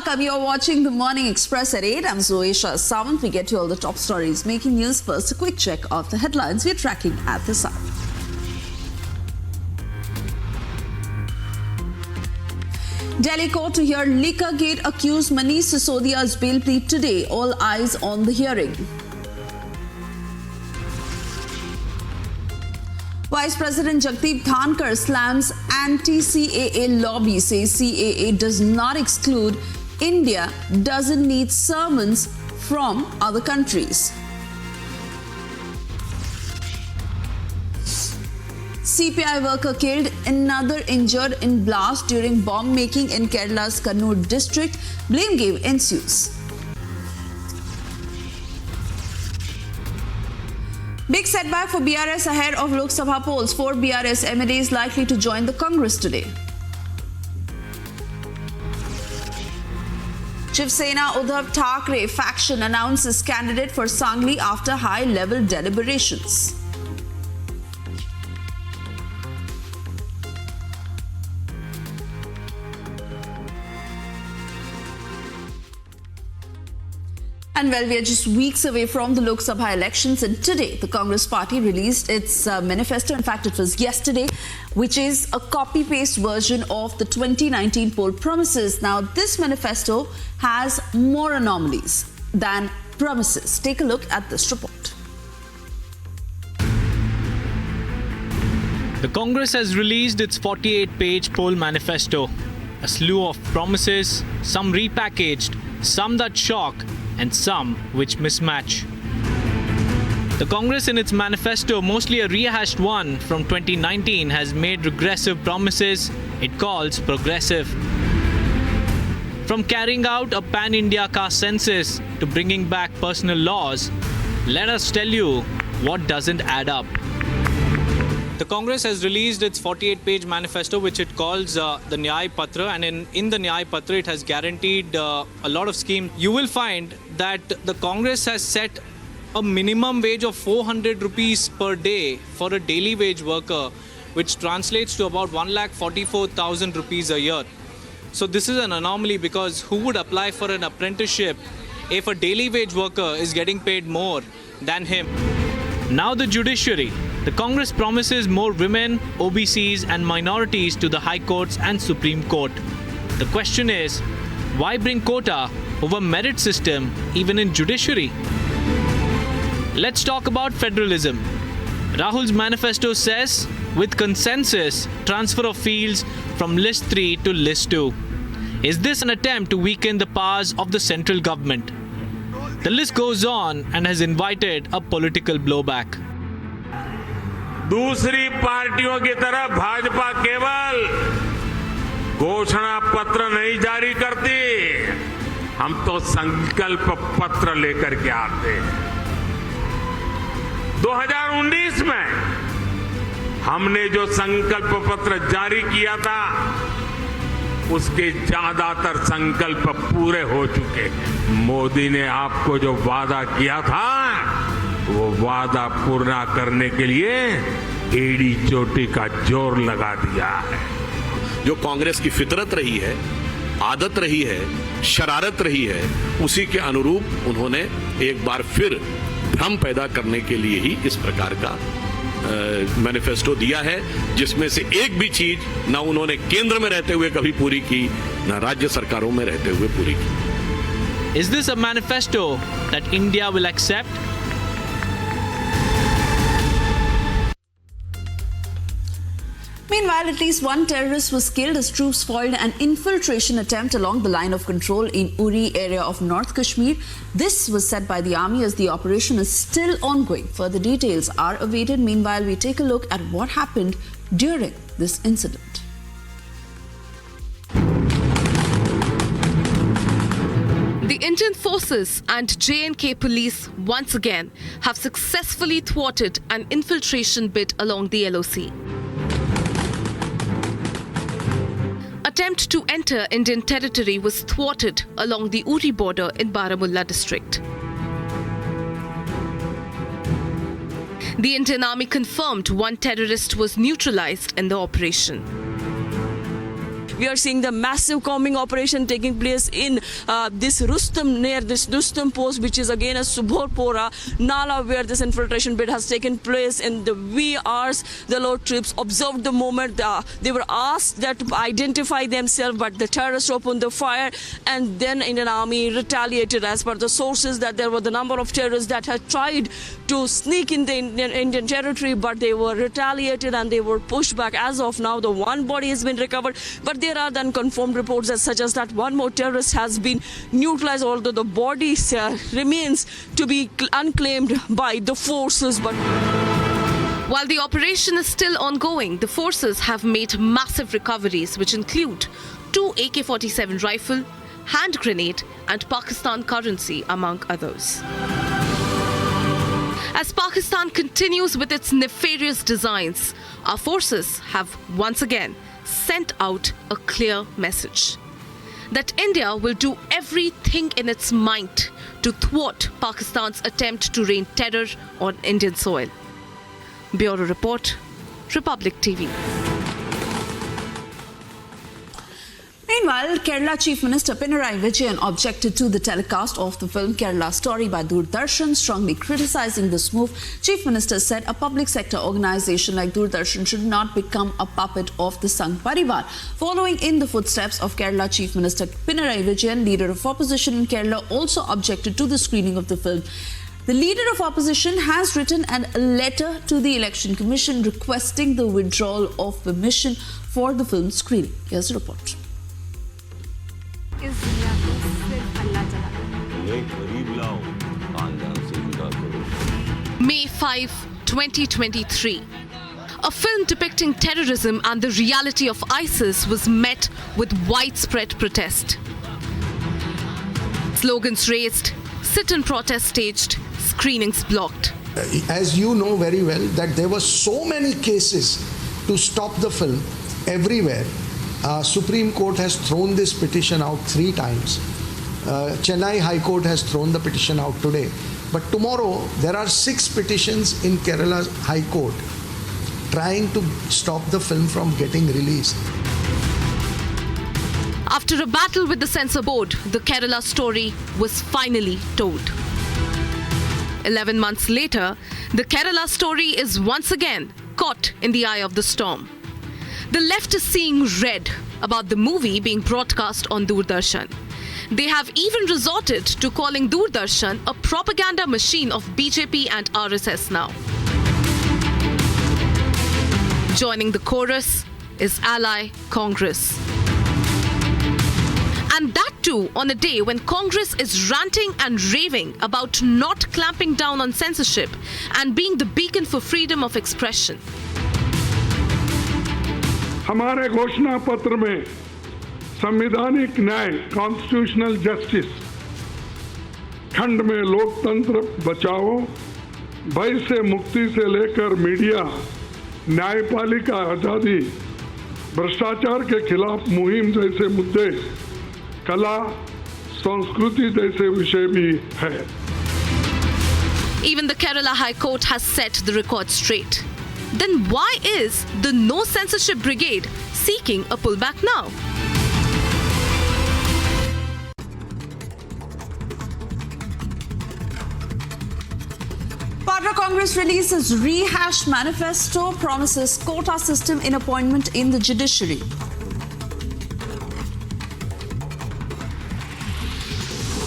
welcome. You're watching the Morning Express at 8. I'm Zoesha Sawant. We get you all the top stories making news. First, a quick check of the headlines we're tracking at this hour. Delhi court to hear Liquorgate accused Manish Sisodia's bail plea today. All eyes on the hearing. Vice President Jagdeep Dhankar slams anti-CAA lobby, says CAA does not exclude India, doesn't need sermons from other countries. CPI worker killed, another injured in blast during bomb making in Kerala's Kannur district. Blame game ensues. Big setback for BRS ahead of Lok Sabha polls. 4 BRS MLAs likely to join the Congress today. Shiv Sena Uddhav Thackeray faction announces candidate for Sangli after high-level deliberations. And well, we are just weeks away from the Lok Sabha elections, and today the Congress party released its manifesto. In fact, it was yesterday, which is a copy-paste version of the 2019 poll promises. Now, this manifesto has more anomalies than promises. Take a look at this report. The Congress has released its 48-page poll manifesto. A slew of promises, some repackaged, some that shock, and some which mismatch. The Congress in its manifesto, mostly a rehashed one from 2019, has made regressive promises it calls progressive. From carrying out a pan-India caste census to bringing back personal laws, let us tell you what doesn't add up. The Congress has released its 48-page manifesto, which it calls the Nyay Patra, and in the Nyay Patra it has guaranteed a lot of schemes. You will find that the Congress has set a minimum wage of 400 rupees per day for a daily wage worker, which translates to about 1,44,000 rupees a year. So this is an anomaly, because who would apply for an apprenticeship if a daily wage worker is getting paid more than him? Now the judiciary. The Congress promises more women, OBCs and minorities to the High Courts and Supreme Court. The question is, why bring quota over merit system even in judiciary? Let's talk about federalism. Rahul's manifesto says, with consensus, transfer of fields from List 3 to List 2. Is this an attempt to weaken the powers of the central government? The list goes on and has invited a political blowback. दूसरी पार्टियों की तरह भाजपा केवल घोषणा पत्र नहीं जारी करती, हम तो संकल्प पत्र लेकर के आते हैं। 2019 में हमने जो संकल्प पत्र जारी किया था, उसके ज्यादातर संकल्प पूरे हो चुके हैं। मोदी ने आपको जो वादा किया था, वो वादा पूरा करने के लिए एड़ी चोटी का जोर लगा दिया है। जो कांग्रेस की फितरत रही है, आदत रही है, शरारत रही है, उसी के अनुरूप उन्होंने एक बार फिर भ्रम पैदा करने के लिए ही इस प्रकार का मैनिफेस्टो दिया है, जिसमें से एक भी चीज ना उन्होंने केंद्र में रहते हुए कभी पूरी की, ना राज्य सरकारों में रहते हुए पूरी की। Is this a manifesto that India will accept? Meanwhile, at least one terrorist was killed as troops foiled an infiltration attempt along the line of control in Uri area of North Kashmir. This was said by the army as the operation is still ongoing. Further details are awaited. Meanwhile, we take a look at what happened during this incident. The Indian forces and J&K police once again have successfully thwarted an infiltration bid along the LOC. Attempt to enter Indian territory was thwarted along the Uri border in Baramulla district. The Indian Army confirmed one terrorist was neutralized in the operation. We are seeing the massive combing operation taking place in this Rustam, near this Rustam post, which is again a Subhorpora Nala, where this infiltration bid has taken place. In the wee hours, the Lord troops observed the moment. They were asked that to identify themselves, but the terrorists opened the fire, and then Indian Army retaliated. As per the sources, that there were the number of terrorists that had tried to sneak in the Indian territory, but they were retaliated and they were pushed back. As of now, the one body has been recovered, but there are then confirmed reports that suggest that one more terrorist has been neutralized, although the body remains to be unclaimed by the forces. But while the operation is still ongoing, the forces have made massive recoveries, which include 2 AK-47 rifle, hand grenade and Pakistan currency, among others. As Pakistan continues with its nefarious designs, our forces have once again sent out a clear message that India will do everything in its might to thwart Pakistan's attempt to rain terror on Indian soil. Bureau Report, Republic TV. Meanwhile, Kerala Chief Minister Pinarayi Vijayan objected to the telecast of the film Kerala Story by Doordarshan, strongly criticizing this move. Chief Minister said a public sector organization like Doordarshan should not become a puppet of the Sangh Parivar. Following in the footsteps of Kerala Chief Minister Pinarayi Vijayan, leader of opposition in Kerala also objected to the screening of the film. The leader of opposition has written a letter to the Election Commission requesting the withdrawal of permission for the film screening. Here's the report. May 5, 2023. A film depicting terrorism and the reality of ISIS was met with widespread protest. Slogans raised, sit-in protest staged, screenings blocked. As you know very well, that there were so many cases to stop the film everywhere. Supreme Court has thrown this petition out 3 times. Chennai High Court has thrown the petition out today. But tomorrow, there are 6 petitions in Kerala High Court trying to stop the film from getting released. After a battle with the censor board, the Kerala story was finally told. 11 months later, the Kerala story is once again caught in the eye of the storm. The left is seeing red about the movie being broadcast on Doordarshan. They have even resorted to calling Doordarshan a propaganda machine of BJP and RSS now. Joining the chorus is ally Congress. And that too on a day when Congress is ranting and raving about not clamping down on censorship and being the beacon for freedom of expression. हमारे घोषणा पत्र में संवैधानिक न्याय constitutional justice खंड में लोकतंत्र बचाओ, भय से मुक्ति से लेकर मीडिया, न्यायपालिका आजादी, भ्रष्टाचार के खिलाफ मुहिम जैसे मुद्दे, कला संस्कृति जैसे विषय भी है. Even the Kerala High Court has set the record straight. Then why is the No Censorship Brigade seeking a pullback now? Patna Congress releases rehashed manifesto, promises quota system in appointment in the judiciary.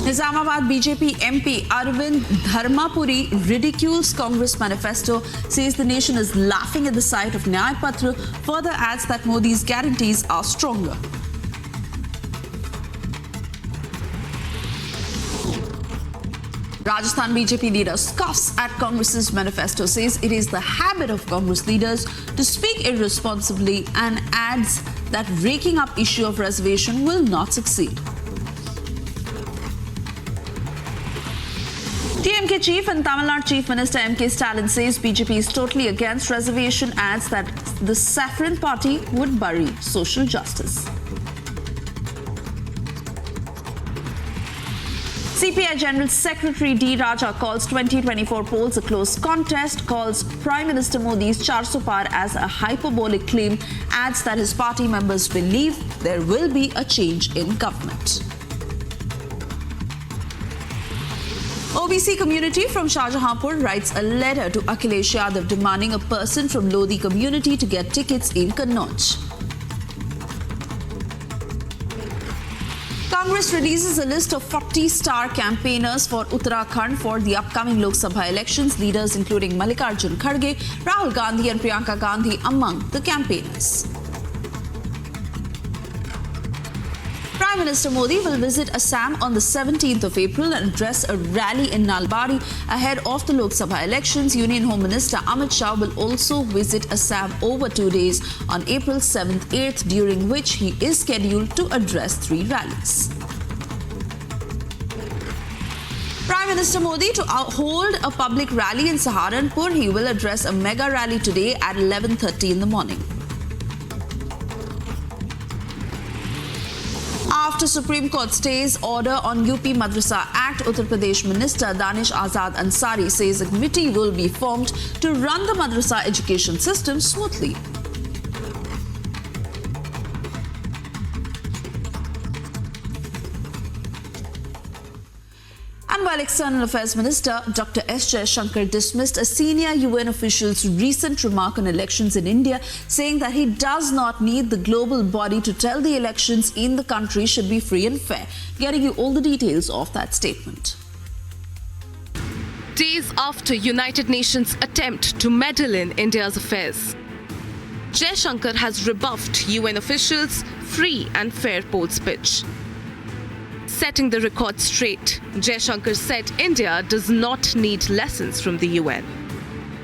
Nizamabad BJP MP Arvind Dharmapuri ridicules Congress manifesto, says the nation is laughing at the sight of Nyay Patra, further adds that Modi's guarantees are stronger. Rajasthan BJP leader scoffs at Congress's manifesto, says it is the habit of Congress leaders to speak irresponsibly, and adds that raking up issue of reservation will not succeed. TMK chief and Tamil Nadu Chief Minister M.K. Stalin says BJP is totally against reservation, adds that the Saffron Party would bury social justice. CPI General Secretary D. Raja calls 2024 polls a close contest, calls Prime Minister Modi's 400 par as a hyperbolic claim, adds that his party members believe there will be a change in government. OBC community from Shahjahanpur writes a letter to Akhilesh Yadav demanding a person from Lodi community to get tickets in Kannauj. Congress releases a list of 40 star campaigners for Uttarakhand for the upcoming Lok Sabha elections, leaders including Mallikarjun Kharge, Rahul Gandhi and Priyanka Gandhi among the campaigners. Prime Minister Modi will visit Assam on the 17th of April and address a rally in Nalbari ahead of the Lok Sabha elections. Union Home Minister Amit Shah will also visit Assam over 2 days on April 7th, 8th, during which he is scheduled to address 3 rallies. Prime Minister Modi to hold a public rally in Saharanpur. He will address a mega rally today at 11:30 in the morning. After Supreme Court stays order on UP Madrasa Act, Uttar Pradesh Minister Danish Azad Ansari says a committee will be formed to run the madrasa education system smoothly. And while External Affairs Minister Dr. S. Jaishankar dismissed a senior UN official's recent remark on elections in India, saying that he does not need the global body to tell the elections in the country should be free and fair. Getting you all the details of that statement. Days after United Nations attempt to meddle in India's affairs, Jaishankar has rebuffed UN officials' free and fair polls pitch. Setting the record straight, Jaishankar said India does not need lessons from the UN.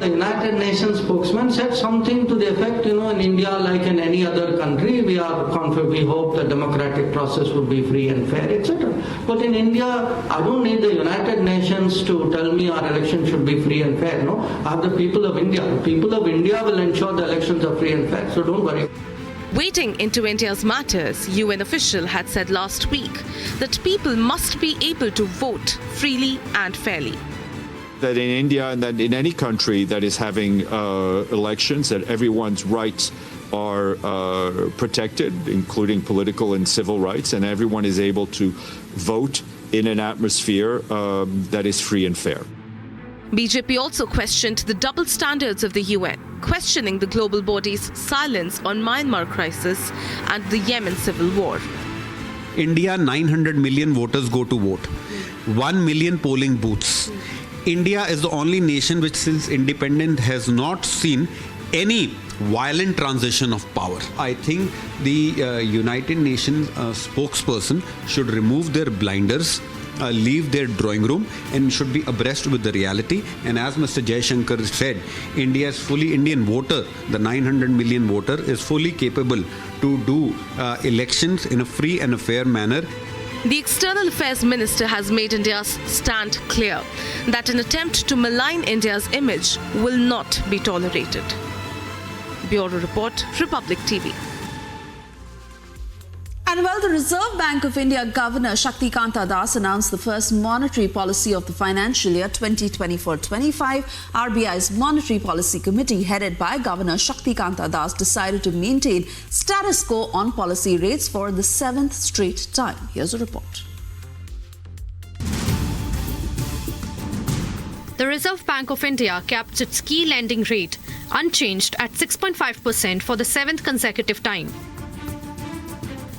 The United Nations spokesman said something to the effect, in India, like in any other country, we are confident, we hope the democratic process would be free and fair, etc. But in India, I don't need the United Nations to tell me our election should be free and fair. No, I have the people of India. The people of India will ensure the elections are free and fair, so don't worry. Wading into India's matters, UN official had said last week that people must be able to vote freely and fairly. That in India and that in any country that is having elections, that everyone's rights are protected, including political and civil rights, and everyone is able to vote in an atmosphere that is free and fair. BJP also questioned the double standards of the UN, questioning the global body's silence on Myanmar crisis and the Yemen civil war. India, 900 million voters go to vote. 1 million polling booths. India is the only nation which since independence has not seen any violent transition of power. I think the United Nations spokesperson should remove their blinders, leave their drawing room and should be abreast with the reality. And as Mr. Jaishankar said, India's fully Indian voter, the 900 million voter, is fully capable to do elections in a free and a fair manner. The External Affairs Minister has made India's stand clear that an attempt to malign India's image will not be tolerated. Bureau Report, Republic TV. And while the Reserve Bank of India Governor Shaktikanta Das announced the first monetary policy of the financial year 2024-25, RBI's Monetary Policy Committee, headed by Governor Shaktikanta Das, decided to maintain status quo on policy rates for the 7th straight time. Here's a report. The Reserve Bank of India kept its key lending rate unchanged at 6.5% for the 7th consecutive time.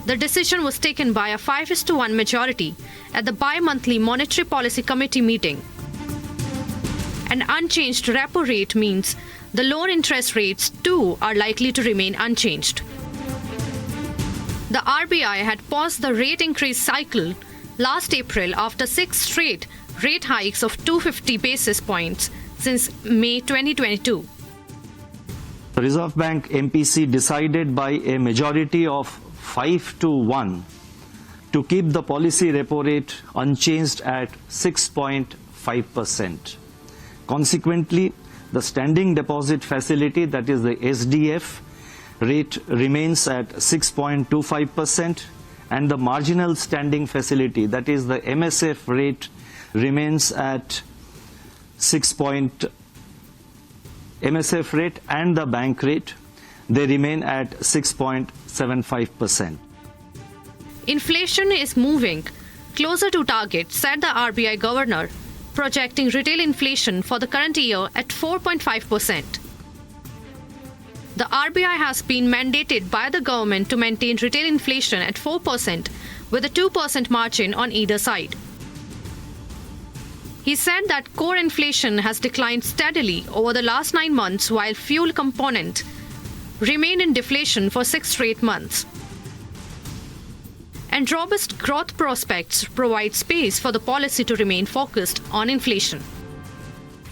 The decision was taken by a 5:1 majority at the bi-monthly Monetary Policy Committee meeting. An unchanged repo rate means the loan interest rates too are likely to remain unchanged. The RBI had paused the rate increase cycle last April after 6 straight rate hikes of 250 basis points since May 2022. The Reserve Bank MPC decided by a majority of 5-1 to keep the policy repo rate unchanged at 6.5%. Consequently, the standing deposit facility, that is the SDF, rate remains at 6.25% and the marginal standing facility, that is the MSF rate, remains at MSF rate and the bank rate, they remain at 6.75%. Inflation is moving closer to target, said the RBI governor, projecting retail inflation for the current year at 4.5%. The RBI has been mandated by the government to maintain retail inflation at 4% with a 2% margin on either side. He said that core inflation has declined steadily over the last 9 months while fuel component remained in deflation for 6 straight months. And robust growth prospects provide space for the policy to remain focused on inflation.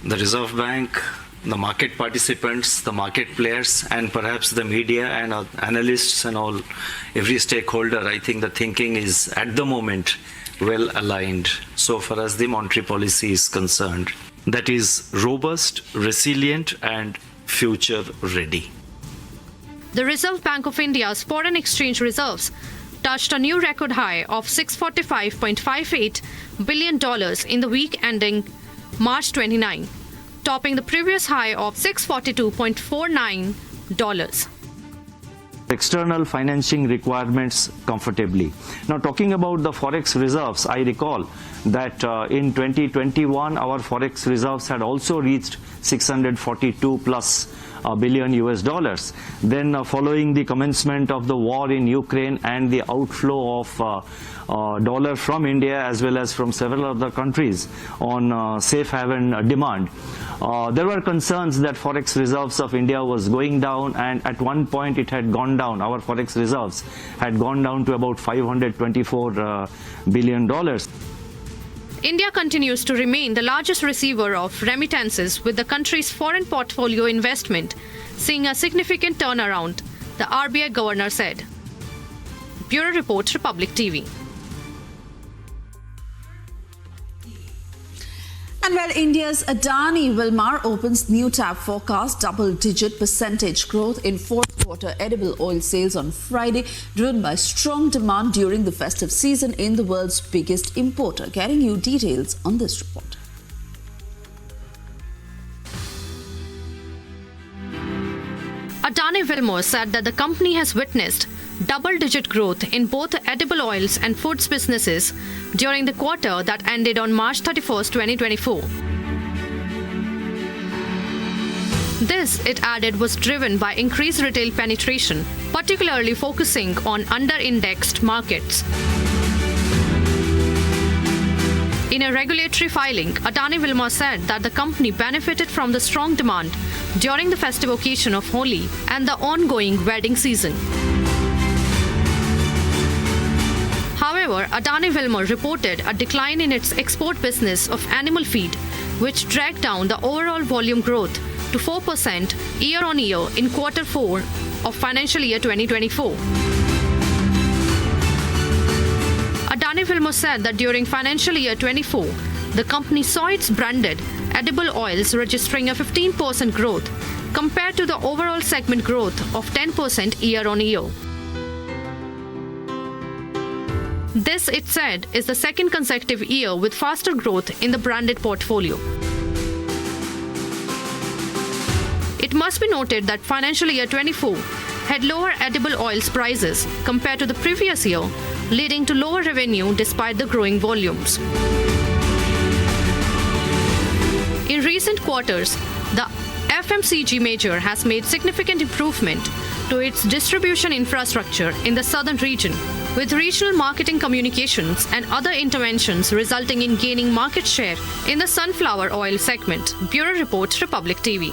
The Reserve Bank, the market participants, the market players, and perhaps the media and analysts and all, every stakeholder, I think the thinking is at the moment well aligned so far as the monetary policy is concerned. That is robust, resilient, and future ready. The Reserve Bank of India's foreign exchange reserves touched a new record high of $645.58 billion in the week ending March 29, topping the previous high of $642.49. External financing requirements comfortably. Now, talking about the forex reserves, I recall that in 2021 our forex reserves had also reached 642 plus billion US dollars. Then following the commencement of the war in Ukraine and the outflow of dollar from India as well as from several other countries on safe haven demand, there were concerns that forex reserves of India was going down, and at one point it had gone down. Our forex reserves had gone down to about $524 billion. India continues to remain the largest receiver of remittances, with the country's foreign portfolio investment seeing a significant turnaround, the RBI governor said. Bureau Report, Republic TV. And while India's Adani Wilmar opens new tab forecast double-digit percentage growth in fourth quarter edible oil sales on Friday, driven by strong demand during the festive season in the world's biggest importer. Getting you details on this report. Antony Blinken said that the company has witnessed double-digit growth in both edible oils and foods businesses during the quarter that ended on March 31, 2024. This, it added, was driven by increased retail penetration, particularly focusing on under-indexed markets. In a regulatory filing, Antony Blinken said that the company benefited from the strong demand during the festive occasion of Holi and the ongoing wedding season. However, Antony Blinken reported a decline in its export business of animal feed, which dragged down the overall volume growth to 4% year-on-year in quarter 4 of financial year 2024. Antony Blinken said that during financial year 24, the company saw its branded edible oils registering a 15% growth compared to the overall segment growth of 10% year-on-year. This, it said, is the second consecutive year with faster growth in the branded portfolio. It must be noted that financial year 24 had lower edible oils prices compared to the previous year, leading to lower revenue despite the growing volumes. In recent quarters, the FMCG major has made significant improvement to its distribution infrastructure in the southern region, with regional marketing communications and other interventions resulting in gaining market share in the sunflower oil segment. Bureau Report, Republic TV.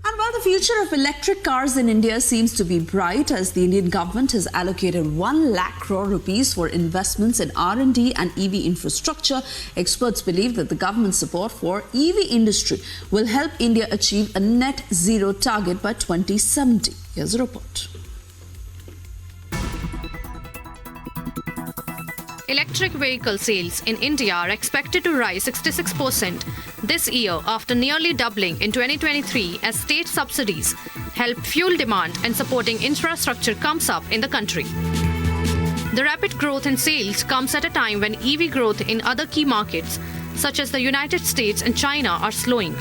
And while the future of electric cars in India seems to be bright, as the Indian government has allocated 1 lakh crore rupees for investments in R&D and EV infrastructure, experts believe that the government's support for EV industry will help India achieve a net zero target by 2070. Here's a report. Electric vehicle sales in India are expected to rise 66% this year after nearly doubling in 2023 as state subsidies help fuel demand and supporting infrastructure comes up in the country. The rapid growth in sales comes at a time when EV growth in other key markets, such as the United States and China, are slowing.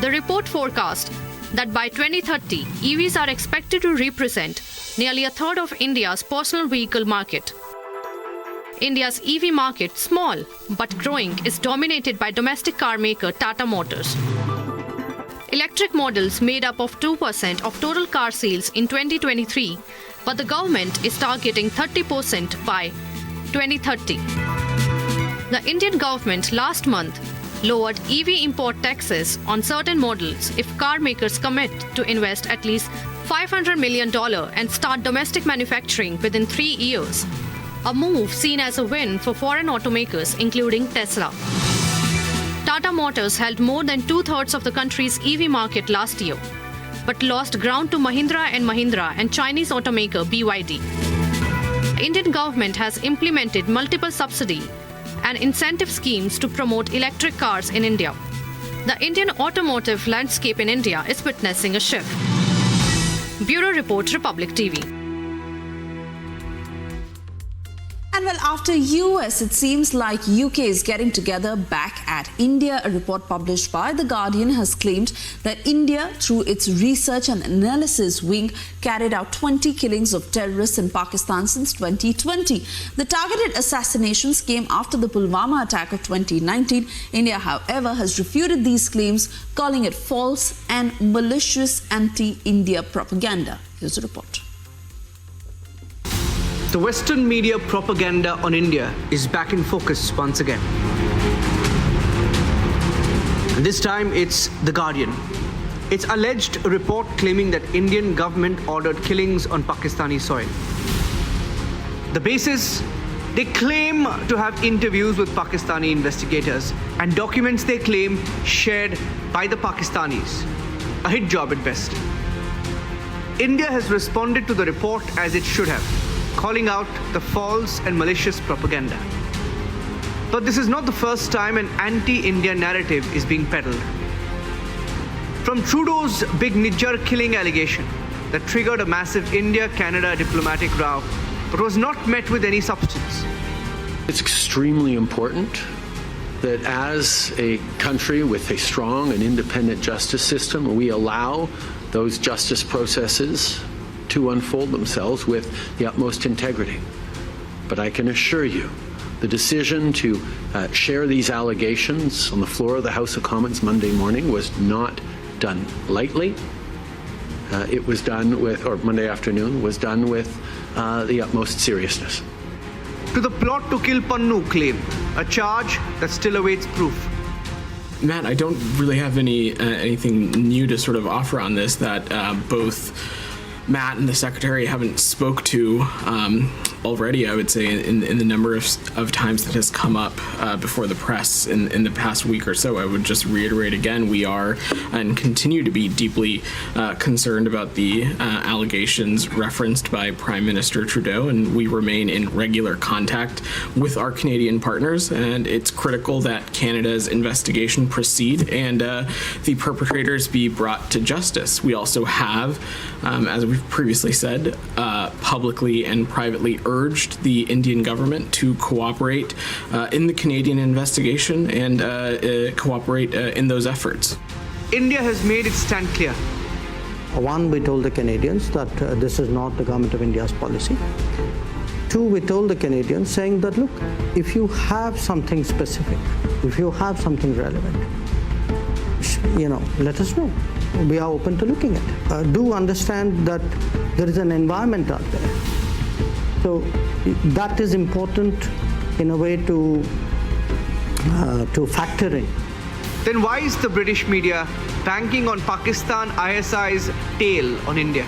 The report forecast that by 2030, EVs are expected to represent nearly a third of India's personal vehicle market. India's EV market, small but growing, is dominated by domestic car maker Tata Motors. Electric models made up of 2% of total car sales in 2023, but the government is targeting 30% by 2030. The Indian government last month lowered EV import taxes on certain models if car makers commit to invest at least $500 million and start domestic manufacturing within 3 years. A move seen as a win for foreign automakers, including Tesla. Tata Motors held more than 2/3 of the country's EV market last year, but lost ground to Mahindra & Mahindra and Chinese automaker BYD. The Indian government has implemented multiple subsidy and incentive schemes to promote electric cars in India. The Indian automotive landscape in India is witnessing a shift. Bureau Report, Republic TV. And well, after US, it seems like UK is getting together back at India. A report published by The Guardian has claimed that India, through its research and analysis wing, carried out 20 killings of terrorists in Pakistan since 2020. The targeted assassinations came after the Pulwama attack of 2019. India, however, has refuted these claims, calling it false and malicious anti-India propaganda. Here's a report. The Western media propaganda on India is back in focus once again. And this time it's The Guardian. Its alleged report claiming that Indian government ordered killings on Pakistani soil. The basis, they claim to have interviews with Pakistani investigators and documents they claim shared by the Pakistanis. A hit job at best. India has responded to the report as it should have, calling out the false and malicious propaganda. But this is not the first time an anti-India narrative is being peddled. From Trudeau's big Nijjar killing allegation that triggered a massive India-Canada diplomatic row, but was not met with any substance. It's extremely important that as a country with a strong and independent justice system, we allow those justice processes to unfold themselves with the utmost integrity. But I can assure you, the decision to share these allegations on the floor of the House of Commons Monday morning was not done lightly. It was done with, or Monday afternoon, was done with the utmost seriousness. To the plot to kill Pannu claim, a charge that still awaits proof. Matt, I don't really have anything new to sort of offer on this that both Matt and the Secretary haven't spoke to already, I would say, in the number of times that has come up before the press in the past week or so. I would just reiterate again, we are and continue to be deeply concerned about the allegations referenced by Prime Minister Trudeau, and we remain in regular contact with our Canadian partners, and it's critical that Canada's investigation proceed and the perpetrators be brought to justice. We also have, as we've previously said, publicly and privately urged the Indian government to cooperate in the Canadian investigation and cooperate in those efforts. India has made its stand clear. One, we told the Canadians that this is not the government of India's policy. Two, we told the Canadians saying that, look, if you have something specific, if you have something relevant, let us know. We are open to looking at it. Do understand that there is an environment out there. So that is important in a way to factor in. Then why is the British media banking on Pakistan ISI's tail on India?